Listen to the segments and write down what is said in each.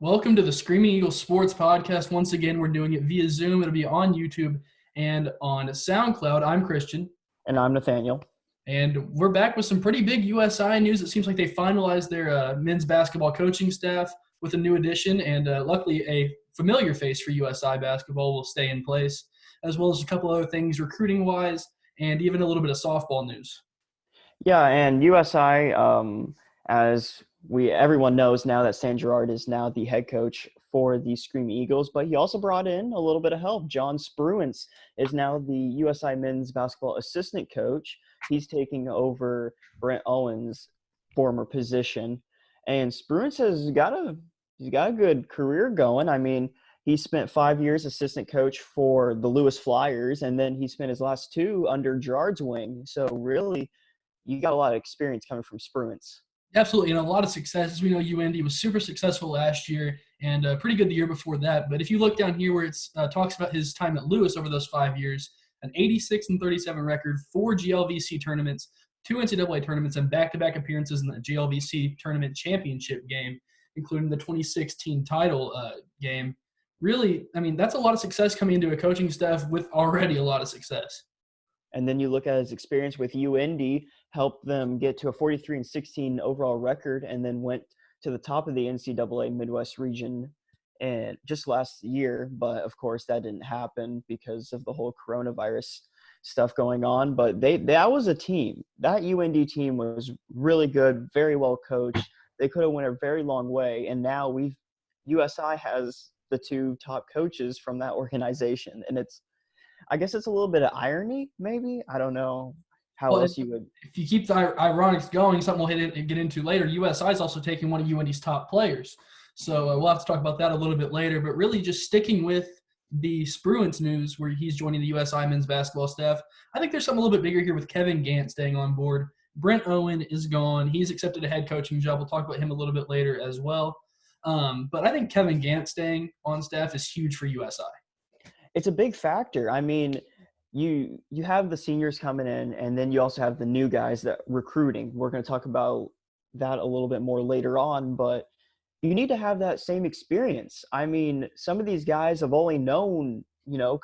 Welcome to the Screaming Eagles Sports Podcast. Once again, we're doing it via Zoom. It'll be on YouTube and on SoundCloud. I'm Christian. And I'm Nathaniel. And we're back with some pretty big USI news. It seems like they finalized their men's basketball coaching staff with a new addition, and luckily a familiar face for USI Basketball will stay in place, as well as a couple other things recruiting-wise and even a little bit of softball news. Yeah, and USI, as everyone knows now that Stan Gerard is now the head coach for the Screaming Eagles, but he also brought in a little bit of help. John Spruance is now the USI men's basketball assistant coach. He's taking over Brent Owen's former position, and Spruance has got a good career going. I mean, he spent 5 years assistant coach for the Lewis Flyers, and then he spent his last two under Gerard's wing. So really, you got a lot of experience coming from Spruance. Absolutely, and a lot of success. As we know, UND was super successful last year and pretty good the year before that. But if you look down here where it talks about his time at Lewis over those 5 years, an 86-37 record, 4 GLVC tournaments, 2 NCAA tournaments, and back-to-back appearances in the GLVC tournament championship game, including the 2016 title game. Really, I mean, that's a lot of success coming into a coaching staff with already a lot of success. And then you look at his experience with UND, helped them get to a 43-16 overall record, and then went to the top of the NCAA Midwest region and just last year. But of course, that didn't happen because of the whole coronavirus stuff going on. But that was a team. That UND team was really good, very well coached. They could have went a very long way. And now USI has the two top coaches from that organization, and I guess it's a little bit of irony, maybe. I don't know how else you would. If you keep the ironics going, something we'll get into later. USI is also taking one of UND's top players. So we'll have to talk about that a little bit later. But really just sticking with the Spruance news where he's joining the USI men's basketball staff, I think there's something a little bit bigger here with Kevin Gant staying on board. Brent Owen is gone. He's accepted a head coaching job. We'll talk about him a little bit later as well. But I think Kevin Gant staying on staff is huge for USI. It's a big factor. I mean, you have the seniors coming in, and then you also have the new guys that recruiting. We're going to talk about that a little bit more later on, but you need to have that same experience. I mean, some of these guys have only known,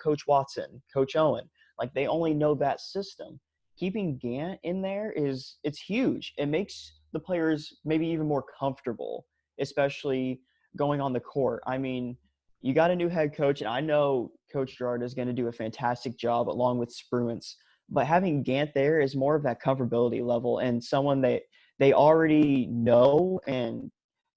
Coach Watson, Coach Owen. Like, they only know that system. Keeping Gant in there it's huge. It makes the players maybe even more comfortable, especially going on the court. I mean, you got a new head coach, and I know Coach Gerard is going to do a fantastic job along with Spruance, but having Gant there is more of that comfortability level and someone that they already know and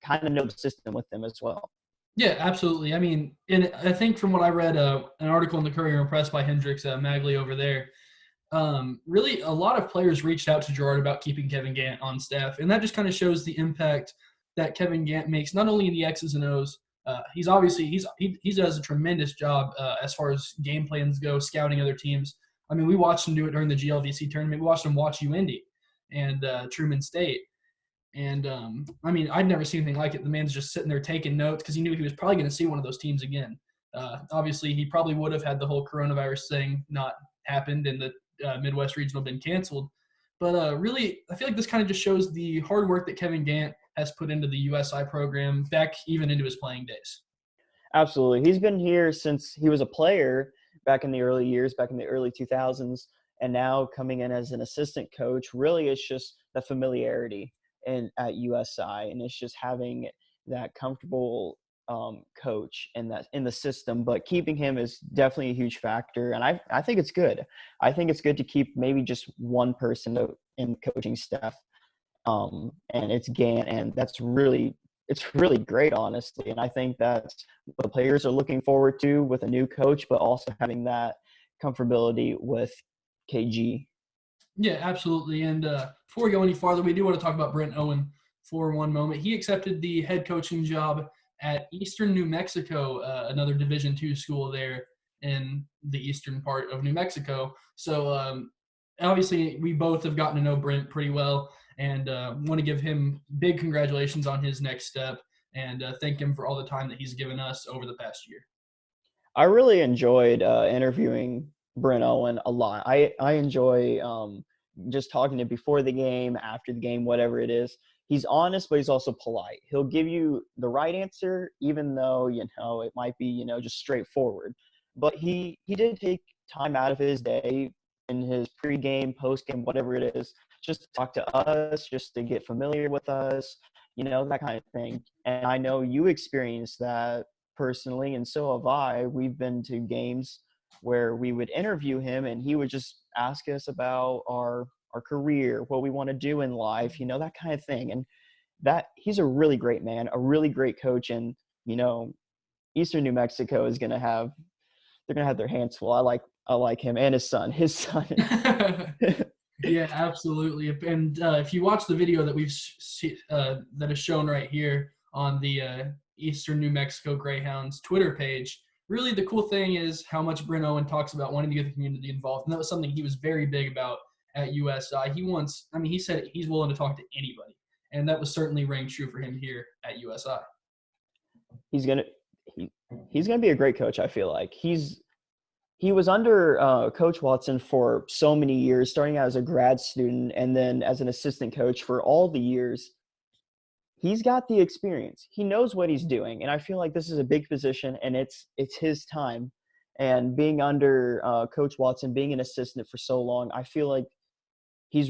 kind of know the system with them as well. Yeah, absolutely. I mean, and I think from what I read, an article in the Courier and Press by Hendricks Magley over there, really a lot of players reached out to Gerard about keeping Kevin Gant on staff, and that just kind of shows the impact that Kevin Gant makes, not only in the X's and O's. He does a tremendous job as far as game plans go, scouting other teams. I mean, we watched him do it during the GLVC tournament. We watched him watch UND and Truman State. And, I mean, I'd never seen anything like it. The man's just sitting there taking notes because he knew he was probably going to see one of those teams again. Obviously, he probably would have had the whole coronavirus thing not happened and the Midwest Regional been canceled. But really, I feel like this kind of just shows the hard work that Kevin Gant has put into the USI program back even into his playing days. Absolutely. He's been here since he was a player back in the early years, back in the early 2000s, and now coming in as an assistant coach. Really, it's just the familiarity at USI, and it's just having that comfortable coach in the system, but keeping him is definitely a huge factor, and I think it's good. I think it's good to keep maybe just one person in the coaching staff. And it's Gant, and it's really great, honestly. And I think that's what the players are looking forward to with a new coach, but also having that comfortability with KG. Yeah, absolutely. And before we go any farther, we do want to talk about Brent Owen for one moment. He accepted the head coaching job at Eastern New Mexico, another Division II school there in the eastern part of New Mexico. So obviously, we both have gotten to know Brent pretty well, and want to give him big congratulations on his next step and thank him for all the time that he's given us over the past year. I really enjoyed interviewing Brent Owen a lot. I enjoy just talking to him before the game, after the game, whatever it is. he's honest, but he's also polite. He'll give you the right answer, even though, it might be, just straightforward. But he did take time out of his day in his pregame, postgame, whatever it is, just to talk to us, just to get familiar with us, that kind of thing. And I know you experienced that personally, and so have I. We've been to games where we would interview him and he would just ask us about our career, what we want to do in life, that kind of thing. And that he's a really great man, a really great coach. And, Eastern New Mexico is going to have, they're going to have their hands full. I like him and his son. Yeah, absolutely. And if you watch the video that that is shown right here on the Eastern New Mexico Greyhounds Twitter page, really the cool thing is how much Brent Owen talks about wanting to get the community involved. And that was something he was very big about at USI. He said he's willing to talk to anybody. And that was certainly rang true for him here at USI. He's gonna be a great coach. I feel like he was under Coach Watson for so many years, starting out as a grad student and then as an assistant coach for all the years. He's got the experience. He knows what he's doing, and I feel like this is a big position, and it's his time. And being under Coach Watson, being an assistant for so long, I feel like he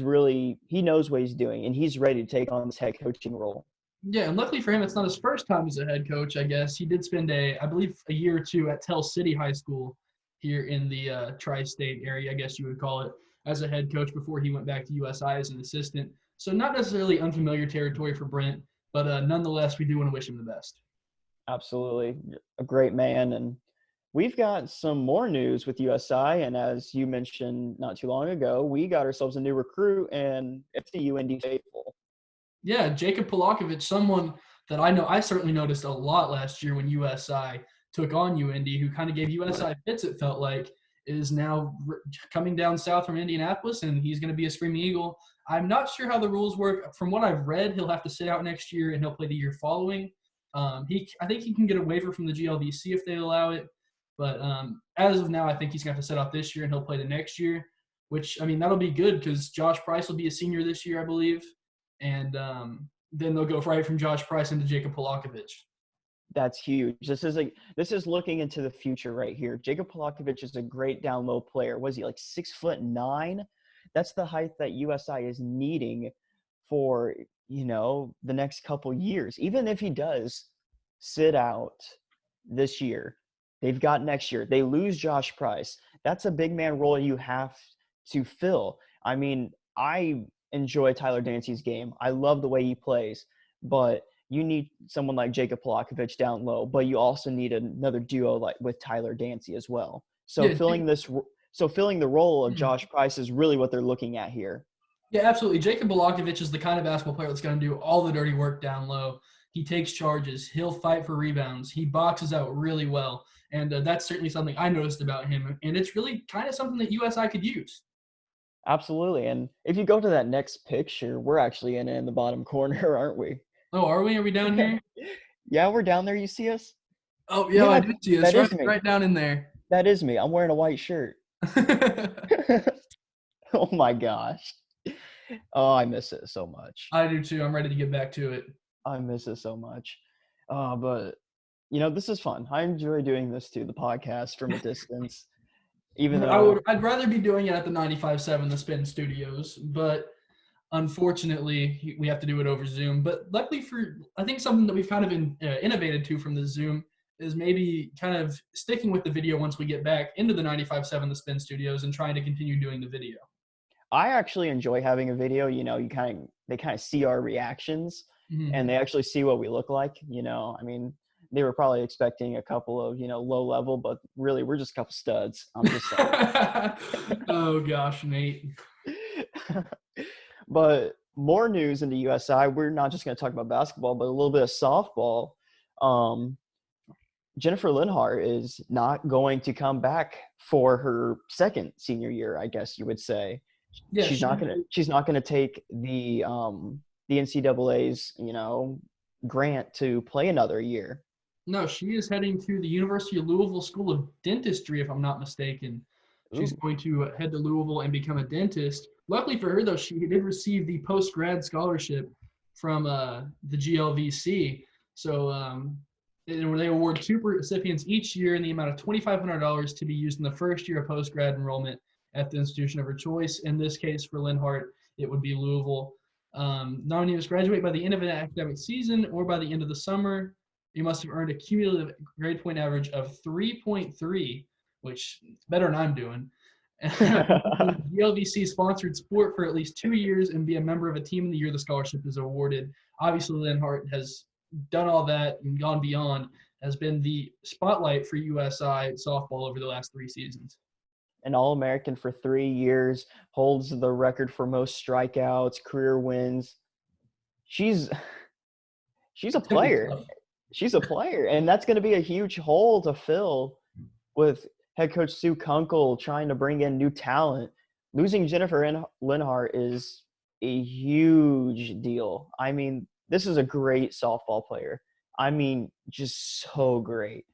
knows what he's doing, and he's ready to take on this head coaching role. Yeah, and luckily for him, it's not his first time as a head coach, I guess. He did spend I believe a year or two at Tell City High School here in the tri-state area, I guess you would call it, as a head coach before he went back to USI as an assistant. So not necessarily unfamiliar territory for Brent, but nonetheless, we do want to wish him the best. Absolutely. A great man. And we've got some more news with USI. And as you mentioned not too long ago, we got ourselves a new recruit, and it's the UND faithful. Yeah, Jacob Polakov, someone that I know I certainly noticed a lot last year when USI took on UND, who kind of gave USI fits, it felt like, is now coming down south from Indianapolis, and he's going to be a Screaming Eagle. I'm not sure how the rules work. From what I've read, he'll have to sit out next year, and he'll play the year following. I think he can get a waiver from the GLVC if they allow it. But as of now, I think he's going to have to sit out this year, and he'll play the next year, which, that'll be good because Josh Price will be a senior this year, I believe. And then they'll go right from Josh Price into Jacob Polakovic. That's huge. This is looking into the future right here. Jacob Polakovic is a great down low player. Was he like 6'9"? That's the height that USI is needing for, the next couple years. Even if he does sit out this year, they've got next year. They lose Josh Price. That's a big man role you have to fill. I enjoy Tyler Dancy's game. I love the way he plays, but you need someone like Jacob Polakovic down low, but you also need another duo like with Tyler Dancy as well. So yeah, filling the role of Josh Price is really what they're looking at here. Yeah, absolutely. Jacob Polakovic is the kind of basketball player that's going to do all the dirty work down low. He takes charges. He'll fight for rebounds. He boxes out really well. And that's certainly something I noticed about him. And it's really kind of something that USI could use. Absolutely. And if you go to that next picture, we're actually in the bottom corner, aren't we? Oh, are we? Are we down here? Yeah, we're down there. You see us? Oh, yeah, I do see us. Right down in there. That is me. I'm wearing a white shirt. Oh, my gosh. Oh, I miss it so much. I do, too. I'm ready to get back to it. I miss it so much. But, this is fun. I enjoy doing this, too, the podcast from a distance. Even though I'd rather be doing it at the 95.7, the Spin Studios, but unfortunately, we have to do it over Zoom. But luckily I think something that we've kind of innovated to from the Zoom is maybe kind of sticking with the video once we get back into the 95.7, the Spin Studios, and trying to continue doing the video. I actually enjoy having a video. They kind of see our reactions, and they actually see what we look like. They were probably expecting a couple of, low level, but really we're just a couple studs. I'm just saying. Oh gosh, Nate. But more news in the USI. We're not just going to talk about basketball, but a little bit of softball. Jennifer Leonhardt is not going to come back for her second senior year, I guess you would say. Yeah, she's not going to take the NCAA's, grant to play another year. No, she is heading to the University of Louisville School of Dentistry, if I'm not mistaken. She's going to head to Louisville and become a dentist. Luckily for her, though, she did receive the post-grad scholarship from the GLVC. So they award two recipients each year in the amount of $2,500 to be used in the first year of post-grad enrollment at the institution of her choice. In this case, for Linhart, it would be Louisville. Nominee must graduate by the end of an academic season or by the end of the summer. You must have earned a cumulative grade point average of 3.3, which is better than I'm doing. GLVC sponsored sport for at least 2 years and be a member of a team in the year the scholarship is awarded. Obviously, Linhart has done all that and gone beyond, has been the spotlight for USI softball over the last 3 seasons. An All-American for 3 years, holds the record for most strikeouts, career wins. She's a player. She's a player, and that's going to be a huge hole to fill with head coach Sue Kunkel trying to bring in new talent. Losing Jennifer Leonhardt is a huge deal. I mean, this is a great softball player. I mean, just so great.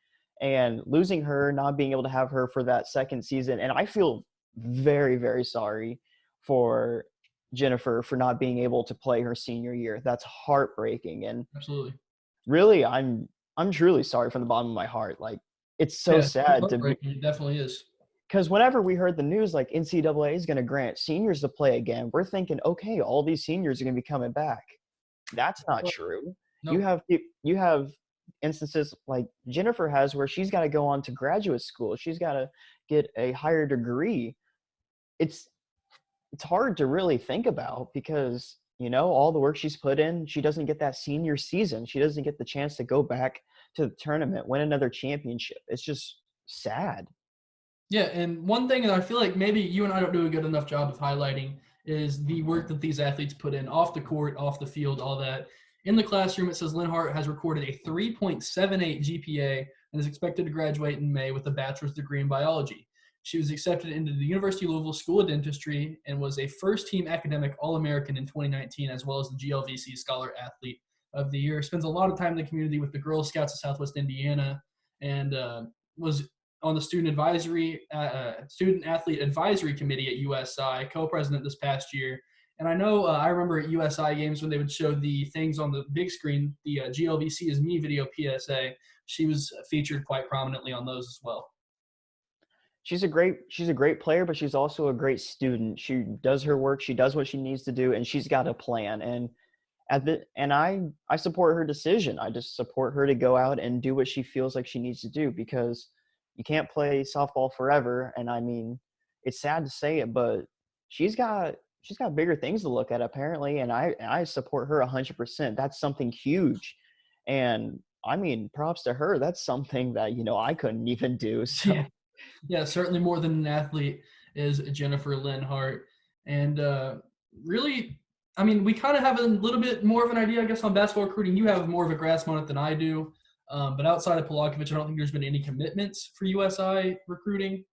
And losing her, not being able to have her for that second season, and I feel very, very sorry for Jennifer for not being able to play her senior year. That's heartbreaking. And absolutely, really, I'm truly sorry from the bottom of my heart. Like, it's so sad to be. It definitely is. Because whenever we heard the news, like NCAA is going to grant seniors to play again, we're thinking, okay, all these seniors are going to be coming back. That's not true. Nope. You have instances like Jennifer has where she's got to go on to graduate school. She's got to get a higher degree. It's hard to really think about because, you know, all the work she's put in, she doesn't get that senior season. She doesn't get the chance to go back to the tournament, win another championship. It's just sad. Yeah, and one thing that I feel like maybe you and I don't do a good enough job of highlighting is the work that these athletes put in off the court, off the field, all that. In the classroom, it says Linhart has recorded a 3.78 GPA and is expected to graduate in May with a bachelor's degree in biology. She was accepted into the University of Louisville School of Dentistry and was a first-team academic All-American in 2019, as well as the GLVC Scholar Athlete of the Year. Spends a lot of time in the community with the Girl Scouts of Southwest Indiana and was on the student athlete advisory committee at USI, co-president this past year. And I know I remember at USI games when they would show the things on the big screen, the GLVC is Me video PSA. She was featured quite prominently on those as well. She's a great player, but she's also a great student. She does her work. She does what she needs to do, and she's got a plan. And I support her decision. I just support her to go out and do what she feels like she needs to do because you can't play softball forever. And I mean, it's sad to say it, but she's got bigger things to look at apparently. And I support her 100%. That's something huge. And I mean, props to her. That's something that, you know, I couldn't even do. So yeah, certainly more than an athlete is Jennifer Leonhardt. And really, I mean, we kind of have a little bit more of an idea, I guess, on basketball recruiting. You have more of a grasp on it than I do. But outside of Polakov, I don't think there's been any commitments for USI recruiting.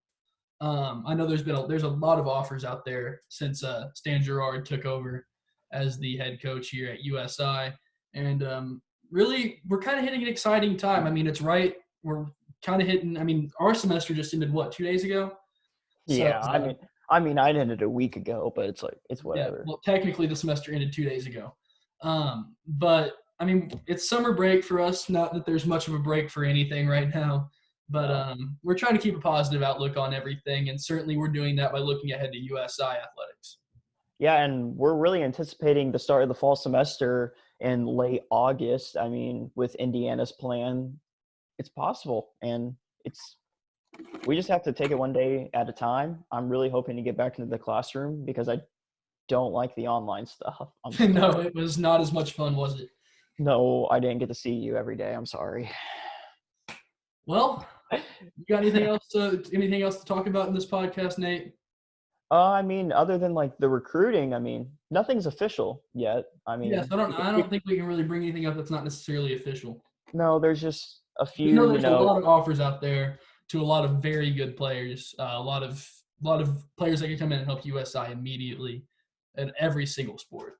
I know there's a lot of offers out there since Stan Gerard took over as the head coach here at USI. And really, we're kind of hitting an exciting time. I mean, it's right. We're kind of hitting – I mean, our semester just ended, 2 days ago? Yeah, so, I mean, I ended a week ago, but it's whatever. Yeah, well, technically the semester ended 2 days ago. But – I mean, it's summer break for us. Not that there's much of a break for anything right now, but we're trying to keep a positive outlook on everything, and certainly we're doing that by looking ahead to USI athletics. Yeah, and we're really anticipating the start of the fall semester in late August. I mean, with Indiana's plan, it's possible, and we just have to take it one day at a time. I'm really hoping to get back into the classroom because I don't like the online stuff. No, it was not as much fun, was it? No, I didn't get to see you every day. I'm sorry. Well, you got anything else to talk about in this podcast, Nate? I mean, other than like the recruiting, I mean, nothing's official yet. I mean, yes, I don't think we can really bring anything up that's not necessarily official. No, there's just a few. There's a lot of offers out there to a lot of very good players. A lot of players that can come in and help USI immediately in every single sport.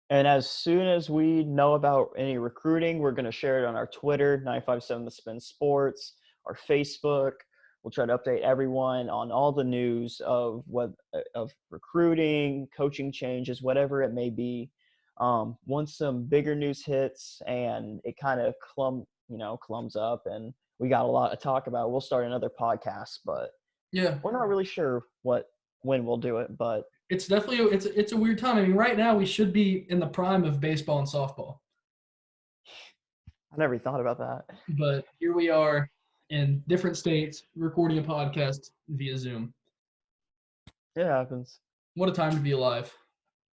And as soon as we know about any recruiting, we're going to share it on our Twitter, 957 The Spin Sports, our Facebook. We'll try to update everyone on all the news of recruiting, coaching changes, whatever it may be. Once some bigger news hits and it kind of clumps up and we got a lot to talk about, we'll start another podcast, but Yeah. we're not really sure when we'll do it, but It's definitely it's a weird time. I mean, right now we should be in the prime of baseball and softball. I never thought about that. But here we are in different states recording a podcast via Zoom. It happens. What a time to be alive.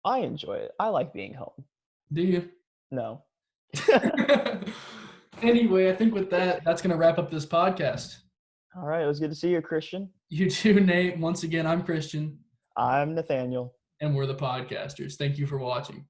I enjoy it. I like being home. Do you? No. Anyway, I think with that, that's going to wrap up this podcast. All right. It was good to see you, Christian. You too, Nate. Once again, I'm Christian. I'm Nathaniel. And we're the podcasters. Thank you for watching.